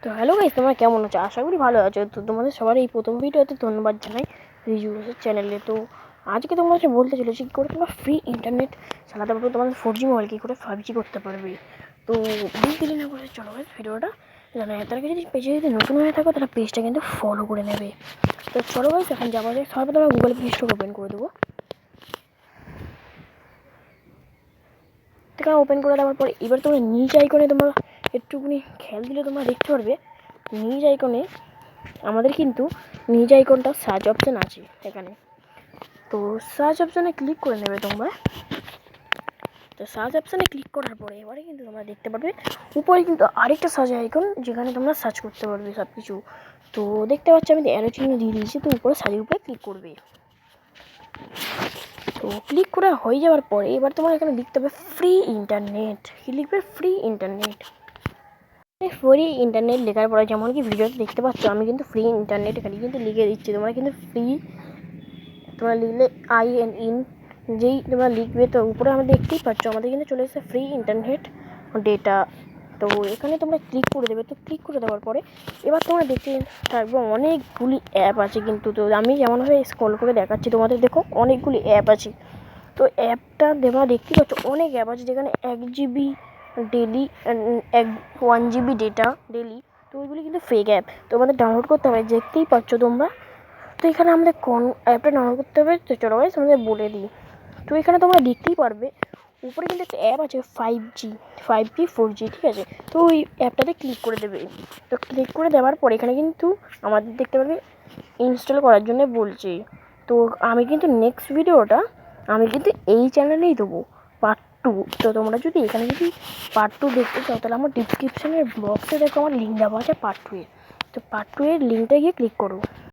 তো hello guys, তোমরা কেমন আছো? আশা করি ভালো আছো। তো তোমাদের সবার এই প্রথম ভিডিওতে ধন্যবাদ জানাই রিজুসের চ্যানেলে। তো আজকে তোমরা বলতে চলেছি কী করে তোমরা ফ্রি ইন্টারনেট চালাতে পারবে, তোমাদের 4G মোবাইল কী করে 5G করতে পারবে। তো দেরি না করে চলো গাইস ভিডিওটা জানা যায়। তার যদি পেজে যদি নতুন হয়ে থাকো তাহলে পেজটা কিন্তু ফলো করে নেবে। তো চলো গাইস এখন যাওয়া যায়। সর্বপ্রথম আমরা গুগল প্লে স্টোর ওপেন করে দেবো। এখানে ওপেন করে দেওয়ার পরে এবার তোমরা নিচ আইকনে তোমরা একটুখানি খেয়াল দিলে তোমরা দেখতে পারবে নিচ আইকনে আমাদের কিন্তু নিজ আইকনটা সার্চ অপশান আছে এখানে। তো সার্চ অপশানে ক্লিক করে নেবে তোমরা। তো সার্চ অপশানে ক্লিক করার পরে এবারে কিন্তু তোমরা দেখতে পারবে উপরে কিন্তু আরেকটা সার্চ আইকন, যেখানে তোমরা সার্চ করতে পারবে সব কিছু। তো দেখতে পাচ্ছ আমি অ্যারো চিহ্ন দিয়ে দিয়েছি, তো উপরে সার্চের উপরে ক্লিক করবে। তো ক্লিক করা হয়ে যাওয়ার পরে এবার তোমার এখানে লিখতে হবে ফ্রি ইন্টারনেট। কি লিখবে? Free internet. ফ্রি ইন্টারনেট লেখার পরে যেমন কি ভিডিওতে দেখতে পাচ্ছ আমি কিন্তু ফ্রি ইন্টারনেট এখানে কিন্তু লিখে দিচ্ছি। তোমরা কিন্তু ফ্রি তোমরা লিখলে IN যেই তোমরা লিখবে তো উপরে আমরা দেখতেই পাচ্ছ আমাদের কিন্তু চলে এসেছে ফ্রি ইন্টারনেট ডেটা। তো এখানে তোমরা ক্লিক করে দেবে। তো ক্লিক করে দেওয়ার পরে এবার তোমরা দেখতে থাকবে অনেকগুলি অ্যাপ আছে কিন্তু। তো আমি যেমনভাবে স্ক্রল করে দেখাচ্ছি তোমাদের, দেখো অনেকগুলি অ্যাপ আছে। তো অ্যাপটা তোমরা দেখতেই পাচ্ছ অনেক অ্যাপ আছে, যেখানে 1GB daily 1GB data daily. তো ওইগুলি কিন্তু ফেক অ্যাপ, তোমাদের ডাউনলোড করতে হবে, দেখতেই পাচ্ছ তোমরা। তো এখানে আমাদের কোন অ্যাপটা ডাউনলোড করতে হবে তো চলো গাইস আমাদের বলে দিই। তো এখানে তোমরা দেখতেই পারবে উপরে কিন্তু একটা অ্যাপ আছে 5G 4G, ঠিক আছে। তো ওই অ্যাপটাতে ক্লিক করে দেবে। তো ক্লিক করে দেওয়ার পর এখানে কিন্তু আমাদের দেখতে পারবে ইনস্টল করার জন্য বলছে। তো আমি কিন্তু নেক্সট ভিডিওটা আমি কিন্তু এই চ্যানেলেই দেবো, পার্ট 2। তো তোমরা যদি এখানে যদি পার্ট 2 দেখতে চাও তাহলে আমার ডিসক্রিপশানের বক্সে দেখো আমার লিঙ্ক দেওয়া আছে পার্ট 2 এর। তো পার্ট 2 এর লিঙ্কটা গিয়ে ক্লিক করো।